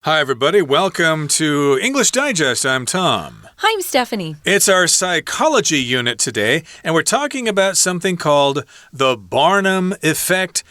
Hi, everybody. Welcome to English Digest. I'm Tom. Hi, I'm Stephanie. It's our psychology unit today, and we're talking about something called the Barnum Effect,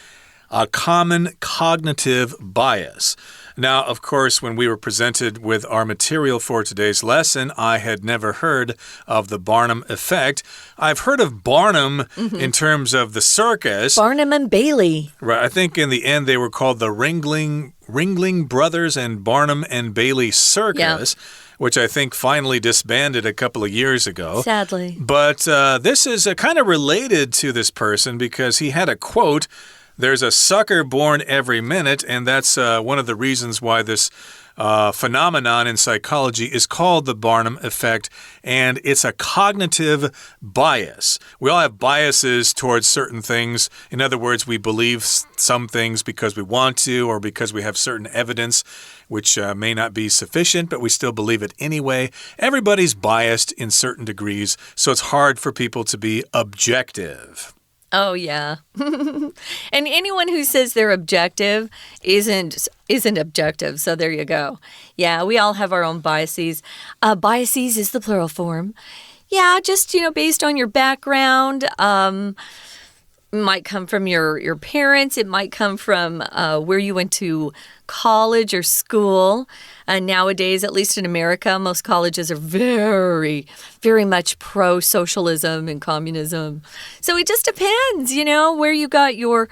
a common cognitive bias. Now, of course, when we were presented with our material for today's lesson, I had never heard of the Barnum Effect. I've heard of Barnum in terms of the circus. Barnum and Bailey. Right. I think in the end they were called the Ringling Brothers and Barnum and Bailey Circus, which I think finally disbanded a couple of years ago. Sadly. But this is kind of related to this person because he had a quote. There's a sucker born every minute, and that's one of the reasons why this phenomenon in psychology is called the Barnum Effect, and it's a cognitive bias. We all have biases towards certain things. In other words, we believe some things because we want to or because we have certain evidence which may not be sufficient, but we still believe it anyway. Everybody's biased in certain degrees, so it's hard for people to be objective. Oh, yeah. And anyone who says they're objective isn't objective, so there you go. Yeah, we all have our own biases. Biases is the plural form. Yeah, just, based on your background. Might come from your parents. It might come from where you went to college or school. Nowadays, at least in America, most colleges are very, very much pro-socialism and communism. So it just depends, where you got your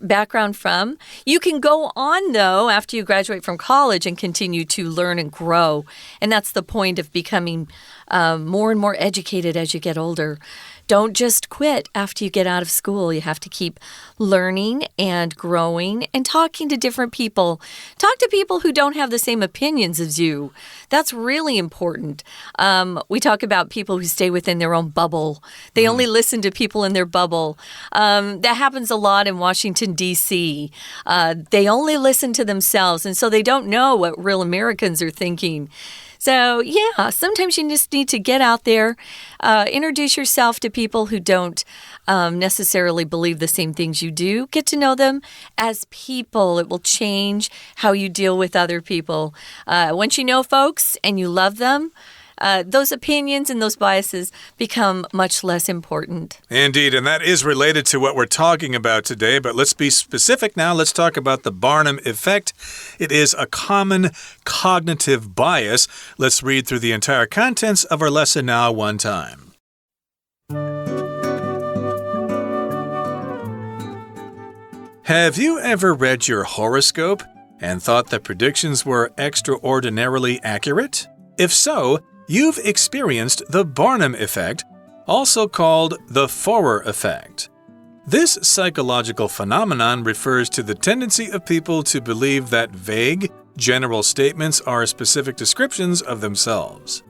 background from. You can go on, though, after you graduate from college and continue to learn and grow. And that's the point of becoming more and more educated as you get older. Don't just quit after you get out of school. You have to keep learning and growing and talking to different people. Talk to people who don't have the same opinions as you. That's really important. We talk about people who stay within their own bubble. They only listen to people in their bubble. That happens a lot in Washington, D.C. They only listen to themselves, and so they don't know what real Americans are thinking. So, yeah, sometimes you just need to get out there, introduce yourself to people who don't necessarily believe the same things you do. Get to know them as people. It will change how you deal with other people. Once you know folks and you love them, those opinions and those biases become much less important. Indeed, and that is related to what we're talking about today, but let's be specific now. Let's talk about the Barnum Effect. It is a common cognitive bias. Let's read through the entire contents of our lesson now one time. Have you ever read your horoscope and thought the predictions were extraordinarily accurate? If so, you've experienced the Barnum Effect, also called the Forer Effect. This psychological phenomenon refers to the tendency of people to believe that vague, general statements are specific descriptions of themselves.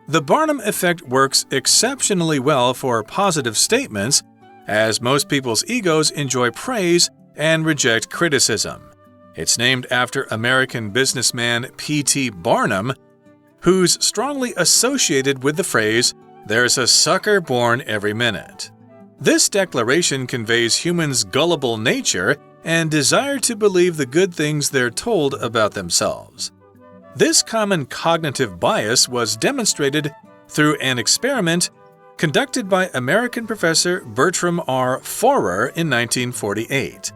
The Barnum Effect works exceptionally well for positive statements, as most people's egos enjoy praise and reject criticism. It's named after American businessman P.T. Barnum, who's strongly associated with the phrase, "There's a sucker born every minute." This declaration conveys humans' gullible nature and desire to believe the good things they're told about themselves. This common cognitive bias was demonstrated through an experiment conducted by American professor Bertram R. Forer in 1948.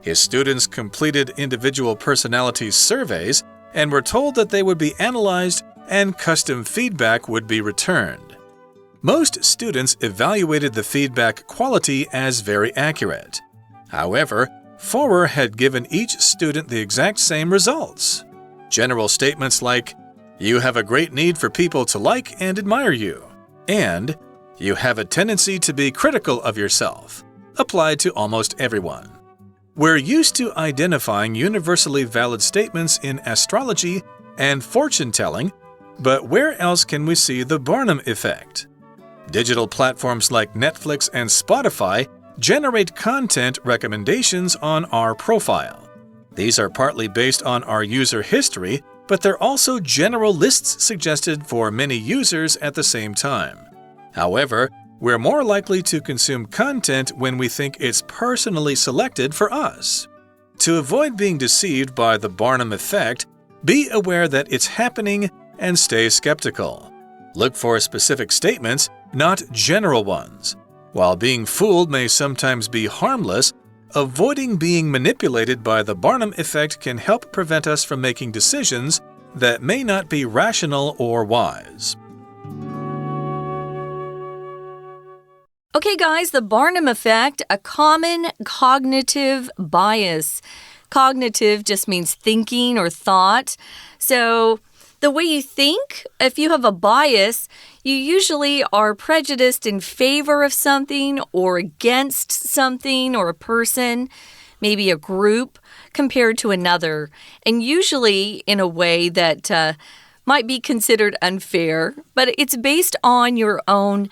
His students completed individual personality surveys and were told that they would be analyzed and custom feedback would be returned. Most students evaluated the feedback quality as very accurate. However, Forer had given each student the exact same results. General statements like, "You have a great need for people to like and admire you," and "You have a tendency to be critical of yourself," applied to almost everyone. We're used to identifying universally valid statements in astrology and fortune-telling, but where else can we see the Barnum Effect? Digital platforms like Netflix and Spotify generate content recommendations on our profile. These are partly based on our user history, but they're also general lists suggested for many users at the same time. However, we're more likely to consume content when we think it's personally selected for us. To avoid being deceived by the Barnum Effect, be aware that it's happening and stay skeptical. Look for specific statements, not general ones. While being fooled may sometimes be harmless, avoiding being manipulated by the Barnum Effect can help prevent us from making decisions that may not be rational or wise. Okay, guys, the Barnum Effect, a common cognitive bias. Cognitive just means thinking or thought. So the way you think, if you have a bias, you usually are prejudiced in favor of something or against something or a person, maybe a group, compared to another, and usually in a way that might be considered unfair, but it's based on your own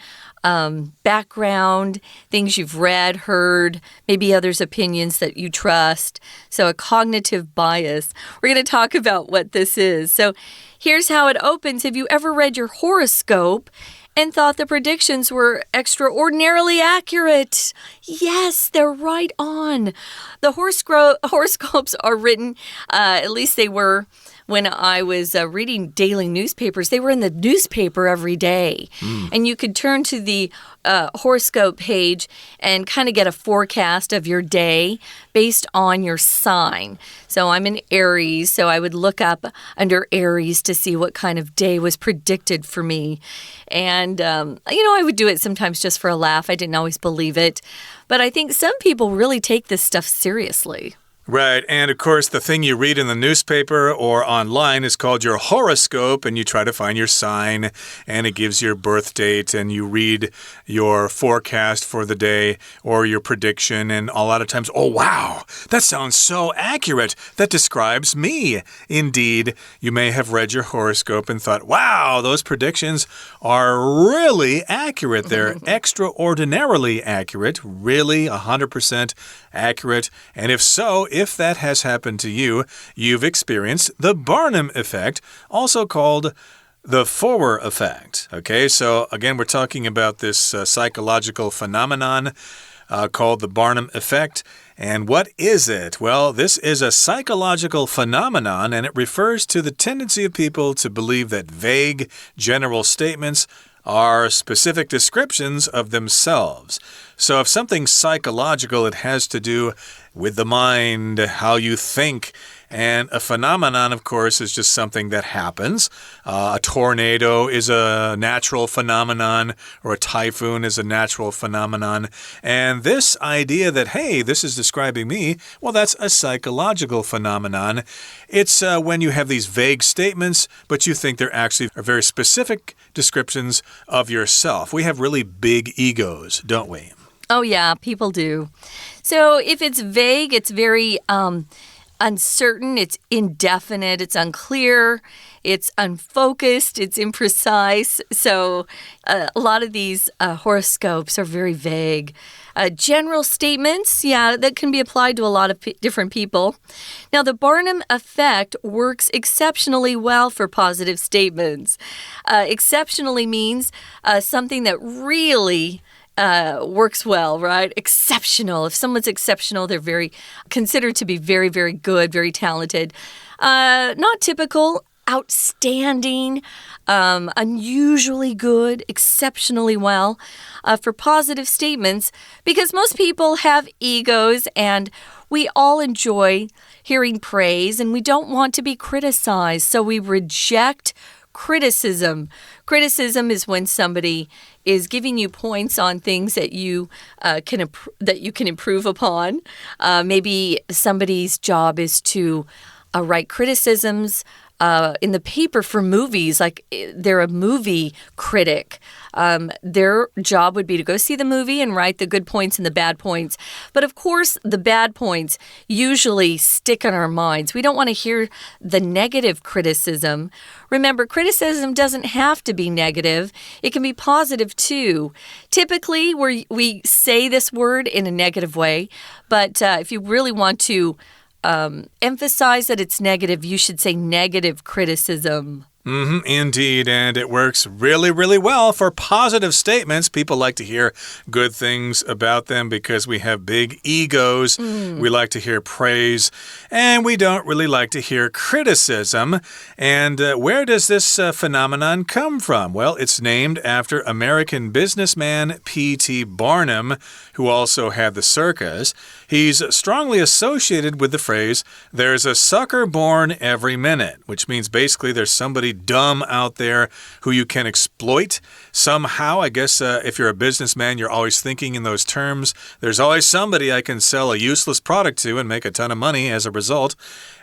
background, things you've read, heard, maybe others' opinions that you trust. So a cognitive bias. We're going to talk about what this is. So here's how it opens. Have you ever read your horoscope and thought the predictions were extraordinarily accurate? Yes, they're right on. The horoscopes are written, at least they were when I was reading daily newspapers. They were in the newspaper every day. And you could turn to the horoscope page and kind of get a forecast of your day based on your sign. So I'm an Aries, so I would look up under Aries to see what kind of day was predicted for me. And, I would do it sometimes just for a laugh. I didn't always believe it. But I think some people really take this stuff seriously. Right, and of course the thing you read in the newspaper or online is called your horoscope, and you try to find your sign, and it gives your birth date, and you read your forecast for the day or your prediction, and a lot of times, oh wow, that sounds so accurate. That describes me. Indeed, you may have read your horoscope and thought, wow, those predictions are really accurate. They're extraordinarily accurate, really 100% accurate, and if that has happened to you, you've experienced the Barnum Effect, also called the Foer effect. Okay, so again, we're talking about this psychological phenomenon called the Barnum Effect. And what is it? Well, this is a psychological phenomenon, and it refers to the tendency of people to believe that vague, general statements are specific descriptions of themselves. So if something's psychological, it has to do with the mind, how you think. And a phenomenon, of course, is just something that happens. A tornado is a natural phenomenon, or a typhoon is a natural phenomenon. And this idea that, hey, this is describing me, well, that's a psychological phenomenon. It's when you have these vague statements, but you think they're actually very specific descriptions of yourself. We have really big egos, don't we? Oh, yeah, people do. So if it's vague, it's very uncertain, it's indefinite, it's unclear, it's unfocused, it's imprecise. So a lot of these horoscopes are very vague. General statements, yeah, that can be applied to a lot of different people. Now, the Barnum Effect works exceptionally well for positive statements. Exceptionally means something that really works well, right? Exceptional. If someone's exceptional, they're very considered to be very, very good, very talented. Not typical. Outstanding, unusually good, exceptionally well for positive statements, because most people have egos and we all enjoy hearing praise and we don't want to be criticized, so we reject criticism. Criticism is when somebody is giving you points on things that you can improve upon. Maybe somebody's job is to write criticisms in the paper for movies, like they're a movie critic. Their job would be to go see the movie and write the good points and the bad points. But of course, the bad points usually stick in our minds. We don't want to hear the negative criticism. Remember, criticism doesn't have to be negative. It can be positive too. Typically, we say this word in a negative way, but if you really want to emphasize that it's negative, you should say negative criticism. Indeed, and it works really, really well for positive statements. People like to hear good things about them because we have big egos. We like to hear praise, and we don't really like to hear criticism. And where does this phenomenon come from? Well, it's named after American businessman P.T. Barnum, who also had the circus. He's strongly associated with the phrase, there's a sucker born every minute, which means basically there's somebody dumb out there who you can exploit somehow. I guess if you're a businessman, you're always thinking in those terms. There's always somebody I can sell a useless product to and make a ton of money as a result.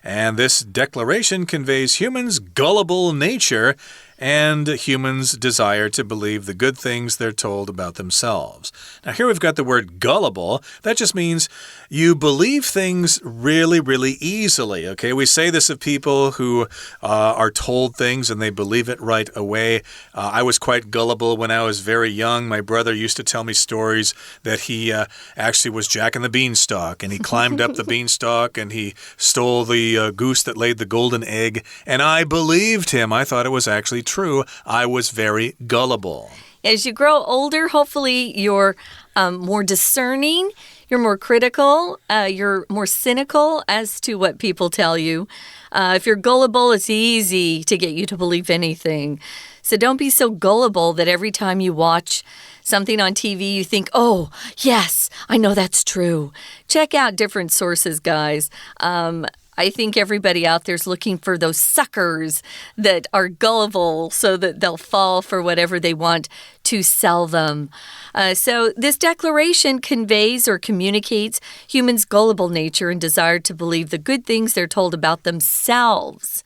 And this declaration conveys humans' gullible nature and humans' desire to believe the good things they're told about themselves. Now, here we've got the word gullible. That just means you believe things really, really easily, okay? We say this of people who are told things and they believe it right away. I was quite gullible when I was very young. My brother used to tell me stories that he actually was Jack and the Beanstalk, and he climbed up the beanstalk and he stole the goose that laid the golden egg, and I believed him. I thought it was actually true. I was very gullible. As you grow older, hopefully you're more discerning, you're more critical, you're more cynical as to what people tell you. If you're gullible, it's easy to get you to believe anything. So don't be so gullible that every time you watch something on TV, you think, oh, yes, I know that's true. Check out different sources, guys. I think everybody out there is looking for those suckers that are gullible so that they'll fall for whatever they want to sell them. So this declaration conveys or communicates humans' gullible nature and desire to believe the good things they're told about themselves.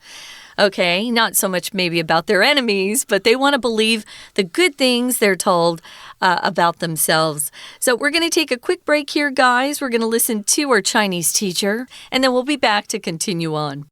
Okay, not so much maybe about their enemies, but they want to believe the good things they're told about themselves. So we're going to take a quick break here, guys. We're going to listen to our Chinese teacher, and then we'll be back to continue on.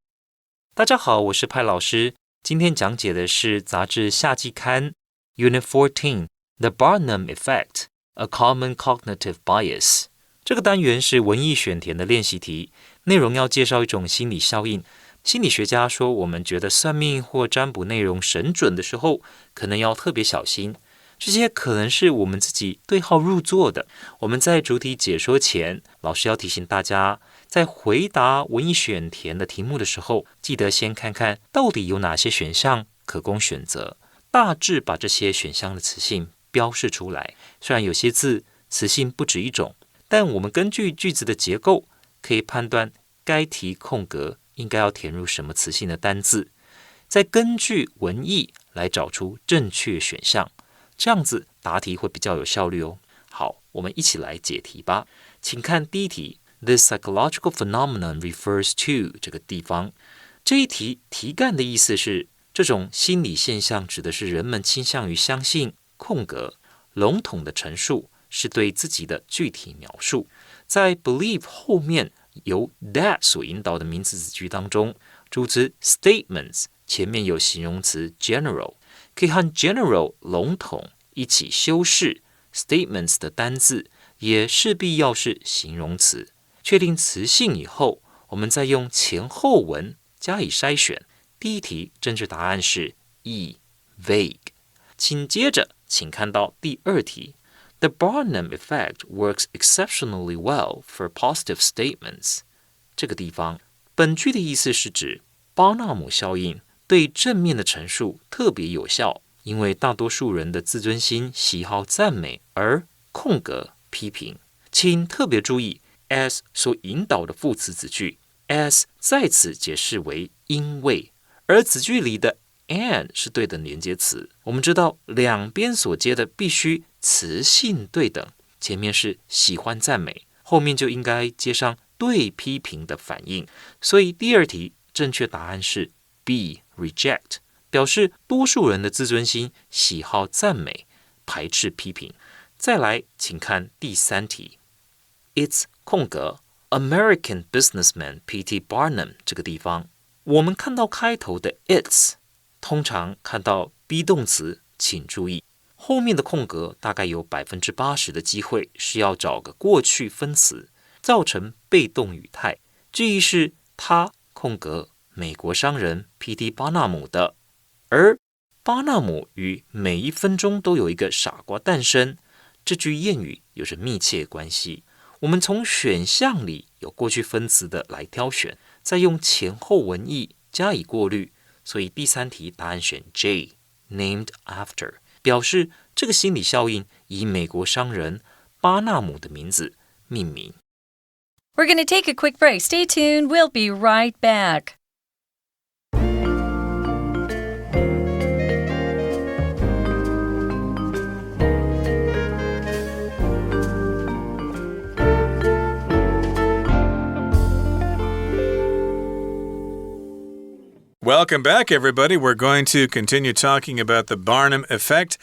大家好，我是派老师。今天讲解的是杂志夏季刊 Unit14 The Barnum Effect, A Common Cognitive Bias。这个单元是文艺选填的练习题，内容要介绍一种心理效应。心理学家说，我们觉得算命或占卜内容神准的时候，可能要特别小心。这些可能是我们自己对号入座的。我们在主题解说前，老师要提醒大家，在回答文艺选填的题目的时候，记得先看看到底有哪些选项可供选择，大致把这些选项的词性标示出来。虽然有些字词性不止一种，但我们根据句子的结构，可以判断该题空格应该要填入什么词性的单字，再根据文意来找出正确选项，这样子答题会比较有效率哦。好，我们一起来解题吧。请看第一题 This psychological phenomenon refers to 这个地方。这一题题干的意思是，这种心理现象指的是人们倾向于相信空格笼统的陈述是对自己的具体描述。在 believe 后面由 that 所引导的名词子句当中，主词 statements 前面有形容词 general， 可以和 general 笼统一起修饰 statements 的单字，也势必要是形容词。确定词性以后，我们再用前后文加以筛选。第一题正确答案是 E vague。请接着请看到第二题The Barnum Effect works exceptionally well for positive statements. 这个地方，本句的意思是指巴纳姆效应对正面的陈述特别有效，因为大多数人的自尊心喜好赞美，而空格批评。请特别注意 as 所引导的副词子句 as 在此解释为因为，而子句里的 and 是对等连接词。我们知道两边所接的必须词性对等，前面是喜欢赞美，后面就应该接上对批评的反应。所以第二题正确答案是 B reject， 表示多数人的自尊心喜好赞美，排斥批评。再来请看第三题 It's 空格 American businessman P.T. Barnum 这个地方，我们看到开头的 it's， 通常看到 be 动词，请注意后面的空格大概有 80% 的机会是要找个过去分词，造成被动语态。句意是他空格美国商人 P.T. 巴纳姆的而巴纳姆与每一分钟都有一个傻瓜诞生，这句谚语有着密切关系。我们从选项里有过去分词的来挑选，再用前后文意加以过滤，所以第3题答案选 J named after， 表示这个心理效应以美国商人巴纳姆的名字命名。We're going to take a quick break. Stay tuned. We'll be right back. Welcome back, everybody. We're going to continue talking about the Barnum Effect.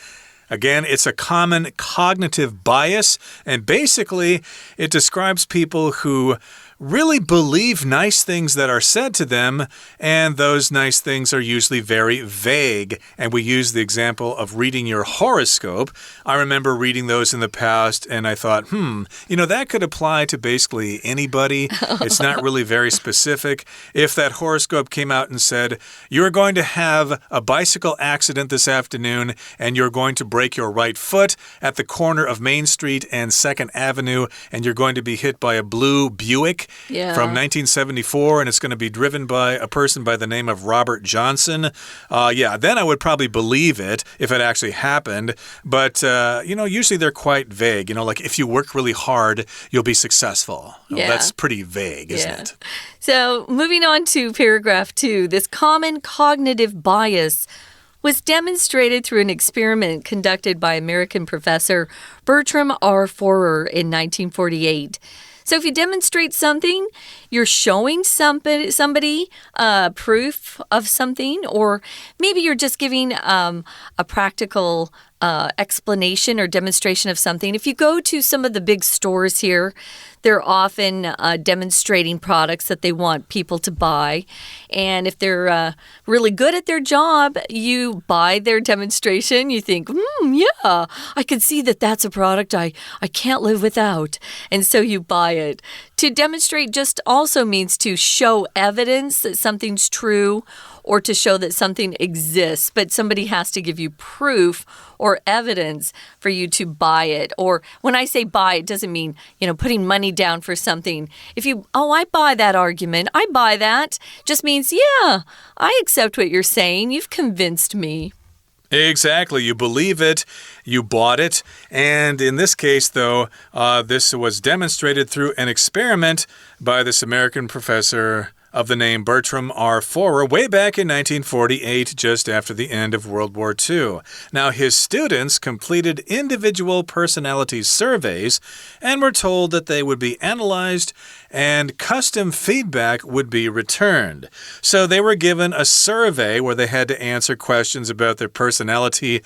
Again, it's a common cognitive bias, and basically, it describes people who really believe nice things that are said to them, and those nice things are usually very vague. And we use the example of reading your horoscope. I remember reading those in the past, and I thought, that could apply to basically anybody. It's not really very specific. If that horoscope came out and said, you're going to have a bicycle accident this afternoon, and you're going to break your right foot at the corner of Main Street and 2nd Avenue, and you're going to be hit by a blue Buick.From 1974, and it's going to be driven by a person by the name of Robert Johnson. Then I would probably believe it if it actually happened. But, usually they're quite vague. Like if you work really hard, you'll be successful. That's pretty vague, isn't it? So moving on to paragraph 2, this common cognitive bias was demonstrated through an experiment conducted by American professor Bertram R. Forer in 1948.So if you demonstrate something, you're showing somebody proof of something, or maybe you're just giving a practical explanation or demonstration of something. If you go to some of the big stores here, they're often demonstrating products that they want people to buy. And if they're really good at their job, you buy their demonstration. You think, yeah, I can see that that's a product I can't live without. And so you buy it. To demonstrate just also means to show evidence that something's true or to show that something exists, but somebody has to give you proof or evidence for you to buy it. Or when I say buy, it doesn't mean, putting money down for something. If I buy that argument, I buy that, just means, yeah, I accept what you're saying. You've convinced me. Exactly. You believe it, you bought it, and in this case, though, this was demonstrated through an experiment by this American professor of the name Bertram R. Forer way back in 1948, just after the end of World War II. Now, his students completed individual personality surveys and were told that they would be analyzed and custom feedback would be returned. So they were given a survey where they had to answer questions about their personality.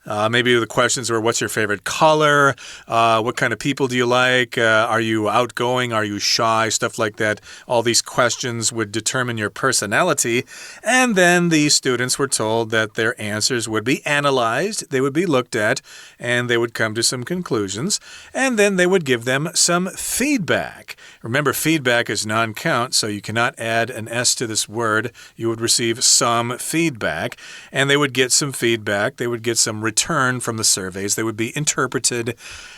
Maybe the questions were, what's your favorite color? What kind of people do you like? Are you outgoing? Are you shy? Stuff like that. All these questions would determine your personality. And then the students were told that their answers would be analyzed. They would be looked at, and they would come to some conclusions. And then they would give them some feedback. Remember, feedback is non-count, so you cannot add an S to this word. You would receive some feedback, and they would get some feedback. They would get some return from the surveys. They would be interpreted,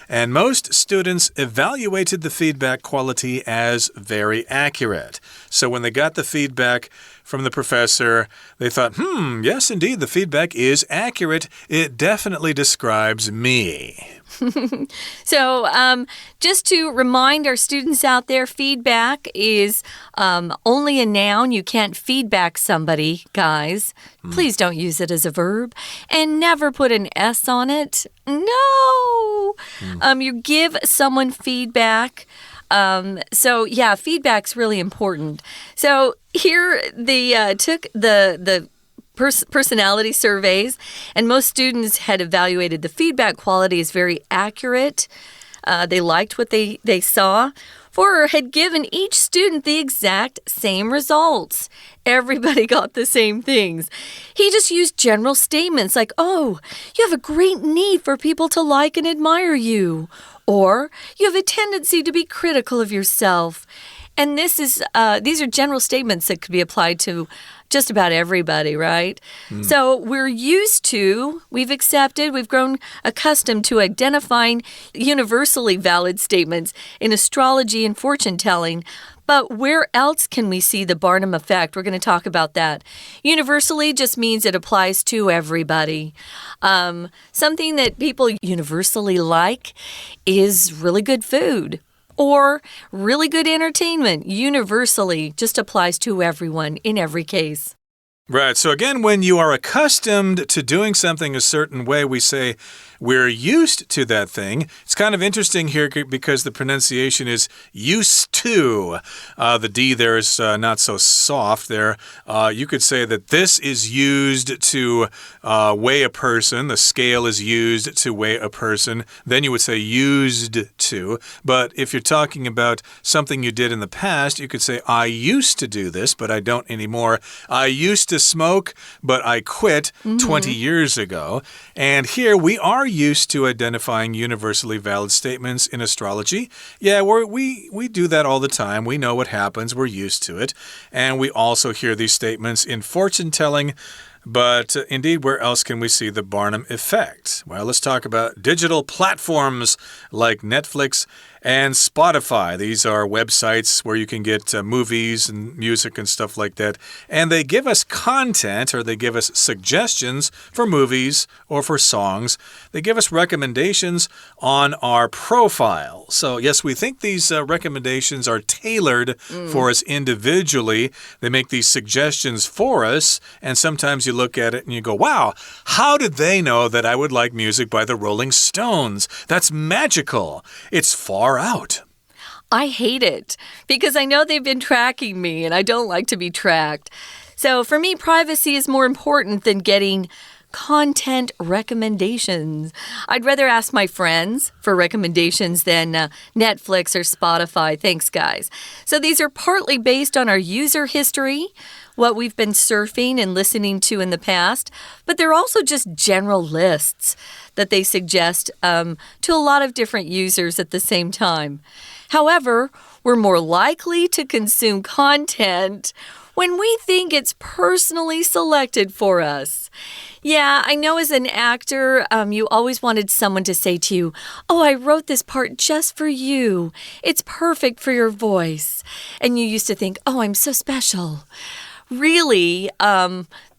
and most students evaluated the feedback quality as very accurate. So when they got the feedback from the professor, they thought, yes, indeed, the feedback is accurate. It definitely describes me. So just to remind our students out there, feedback is only a noun. You can't feedback somebody, guys. Please don't use it as a verb. And never put an S on it. No! You give someone feedback. Feedback's really important. So here they took the personality surveys, and most students had evaluated the feedback quality as very accurate. They liked what they saw. Forer had given each student the exact same results. Everybody got the same things. He just used general statements like, oh, you have a great need for people to like and admire you. Or you have a tendency to be critical of yourself. And these are general statements that could be applied to just about everybody, right? So we've accepted, we've grown accustomed to identifying universally valid statements in astrology and fortune telling. But where else can we see the Barnum effect? We're going to talk about that. Universally just means it applies to everybody. Something that people universally like is really good food. Or really good entertainment, universally just applies to everyone in every case. Right. So again, when you are accustomed to doing something a certain way, we say we're used to that thing. It's kind of interesting here because the pronunciation is used to. The D there is not so soft there. You could say that this is used to weigh a person. The scale is used to weigh a person. Then you would say used to. But if you're talking about something you did in the past, you could say, I used to do this, but I don't anymore. I used to smoke, but I quit 20 years ago. And here we are used to identifying universally valid statements in astrology. Yeah, we do that all the time. We know what happens. We're used to it. And we also hear these statements in fortune telling. But indeed, where else can we see the Barnum effect? Well, let's talk about digital platforms like Netflix and Spotify. These are websites where you can get movies and music and stuff like that. And they give us content, or they give us suggestions for movies or for songs. They give us recommendations on our profile. So yes, we think these recommendations are tailored for us individually. They make these suggestions for us. And sometimes you look at it and you go, wow, how did they know that I would like music by the Rolling Stones? That's magical. It's far out. I hate it because I know they've been tracking me and I don't like to be tracked. So for me, privacy is more important than getting content recommendations. I'd rather ask my friends for recommendations than Netflix or Spotify. Thanks, guys. So these are partly based on our user history, what we've been surfing and listening to in the past, but they're also just general lists that they suggest to a lot of different users at the same time. However, we're more likely to consume content when we think it's personally selected for us. Yeah, I know as an actor, you always wanted someone to say to you, oh, I wrote this part just for you. It's perfect for your voice. And you used to think, oh, I'm so special. Really,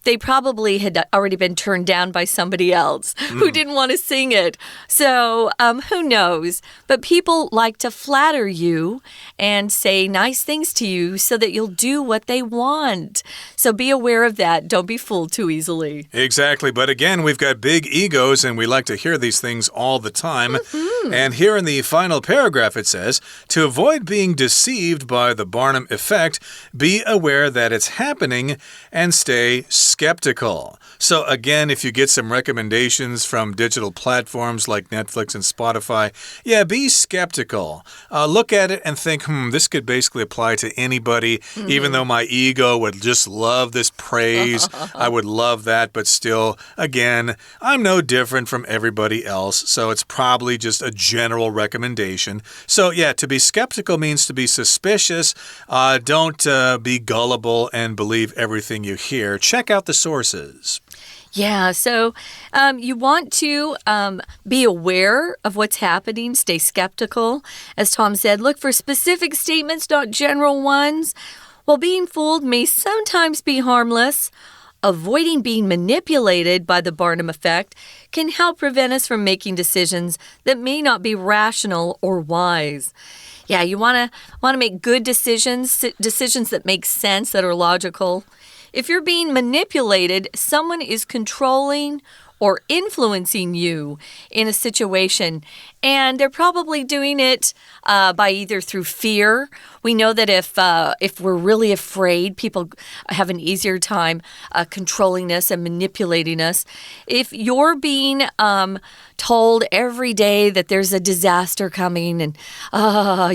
they probably had already been turned down by somebody else who didn't want to sing it. So who knows? But people like to flatter you and say nice things to you so that you'll do what they want. So be aware of that. Don't be fooled too easily. Exactly. But again, we've got big egos and we like to hear these things all the time. And here in the final paragraph it says, to avoid being deceived by the Barnum effect, be aware that it's happening and stay skeptical. So again, if you get some recommendations from digital platforms like Netflix and Spotify, yeah, be skeptical. Look at it and think, this could basically apply to anybody, even though my ego would just love this praise. I would love that, but still, again, I'm no different from everybody else, so it's probably just a general recommendation. So yeah, to be skeptical means to be suspicious. Don't be gullible and believe everything you hear. Check out the sources. Yeah, so you want to be aware of what's happening, stay skeptical. As Tom said, look for specific statements, not general ones. While being fooled may sometimes be harmless, avoiding being manipulated by the Barnum effect can help prevent us from making decisions that may not be rational or wise. Yeah, you want to make good decisions that make sense, that are logical. If you're being manipulated, someone is controlling or influencing you in a situation, and they're probably doing it by either through fear. We know that if we're really afraid, people have an easier time controlling us and manipulating us. If you're being told every day that there's a disaster coming and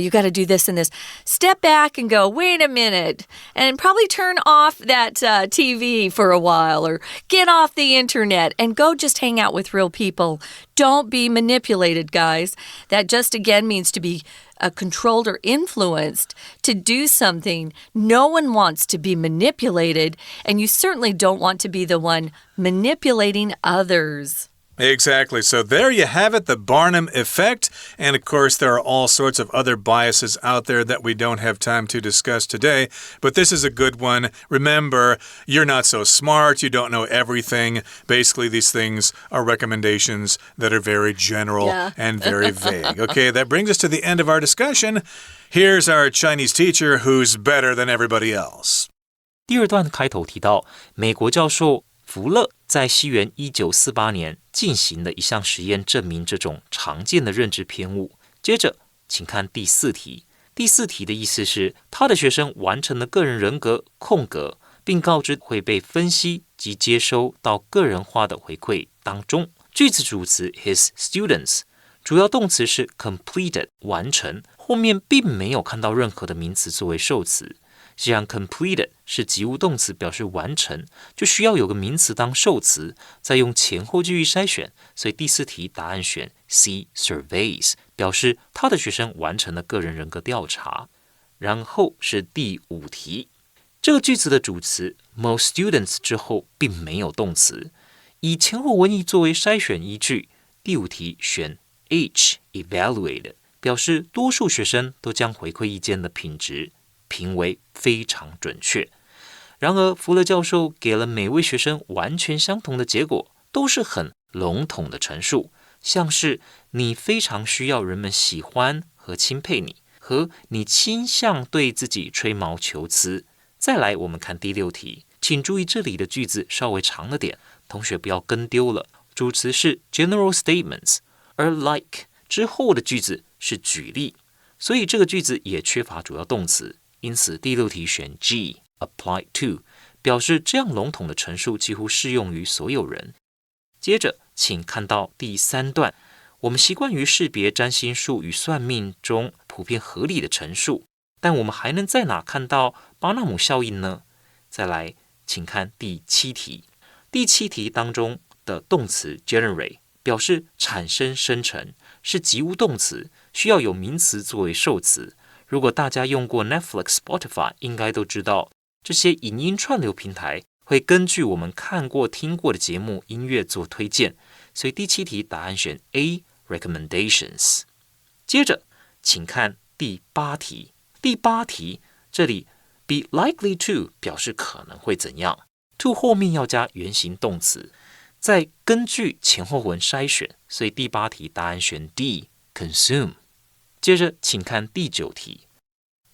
you got to do this and this, step back and go, wait a minute, and probably turn off that TV for a while or get off the internet and go just hang out with real people. Don't be manipulated, guys. guys. That just again means to be controlled or influenced to do something. No one wants to be manipulated, and you certainly don't want to be the one manipulating others.Exactly. So there you have it, the Barnum Effect. And of course, there are all sorts of other biases out there that we don't have time to discuss today. But this is a good one. Remember, you're not so smart. You don't know everything. Basically, these things are recommendations that are very general and very vague. Okay, that brings us to the end of our discussion. Here's our Chinese teacher who's better than everybody else. 第二段开头提到，美国教授福勒在西元1948年进行了一项实验，证明这种常见的认知偏误。接着，请看第4题。第4题的意思是，他的学生完成了个人人格空格，并告知会被分析及接收到个人化的回馈当中。句子主词 his students， 主要动词是 completed 完成，后面并没有看到任何的名词作为受词。既然 completed 是及物动词，表示完成，就需要有个名词当受词，再用前后句意筛选。所以第4题答案选 C surveys， 表示他的学生完成了个人人格调查。然后是第5题，这个句子的主词 most students 之后并没有动词，以前后文意作为筛选依据。第5题选 H evaluated， 表示多数学生都将回馈意见的品质评为非常准确。然而，福勒教授给了每位学生完全相同的结果，都是很笼统的陈述，像是你非常需要人们喜欢和钦佩你，和你倾向对自己吹毛求疵。再来，我们看第6题，请注意这里的句子稍微长了点，同学不要跟丢了。主词是 general statements， 而 like 之后的句子是举例，所以这个句子也缺乏主要动词。因此，第6题选 G apply to， 表示这样笼统的陈述几乎适用于所有人。接着，请看到第3段，我们习惯于识别占星术与算命中普遍合理的陈述，但我们还能在哪看到巴纳姆效应呢？再来，请看第7题。第7题当中的动词 generate 表示产生生成，是及物动词，需要有名词作为受词。如果大家用过 Netflix、Spotify， 应该都知道，这些影音串流平台会根据我们看过、听过的节目、音乐做推荐，所以第7题答案选 A recommendations。接着，请看第8题。第8题这里 be likely to 表示可能会怎样 ，to 后面要加原形动词，再根据前后文筛选，所以第8题答案选 D consume。接着，请看第9题。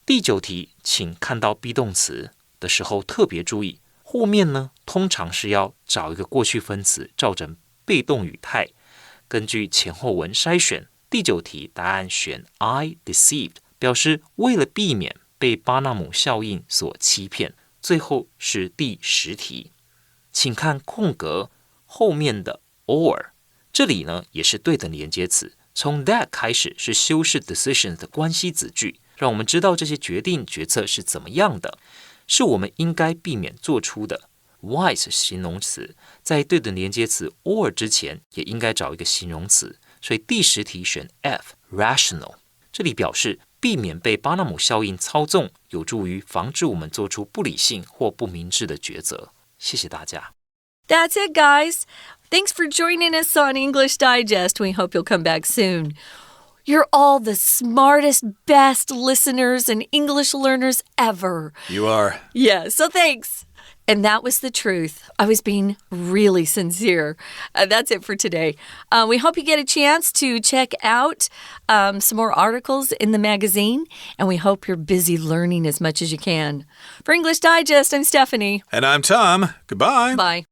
第9题，请看到 be 动词的时候特别注意，后面呢通常是要找一个过去分词，造成被动语态。根据前后文筛选，第9题答案选 I deceived， 表示为了避免被巴纳姆效应所欺骗。最后是第10题，请看空格后面的 or， 这里呢也是对等连接词。从 that 开始是修饰 decisions 的关系子句，让我们知道这些决定决策是怎么样的，是我们应该避免做出的。wise 形容词，在对等连接词 or 之前也应该找一个形容词，所以第10题选 F rational， 这里表示避免被巴纳姆效应操纵，有助于防止我们做出不理性或不明智的抉择。谢谢大家。That's it, guys. Thanks for joining us on English Digest. We hope you'll come back soon. You're all the smartest, best listeners and English learners ever. You are. Yeah, so thanks. And that was the truth. I was being really sincere. That's it for today. We hope you get a chance to check out some more articles in the magazine, and we hope you're busy learning as much as you can. For English Digest, I'm Stephanie. And I'm Tom. Goodbye. Bye.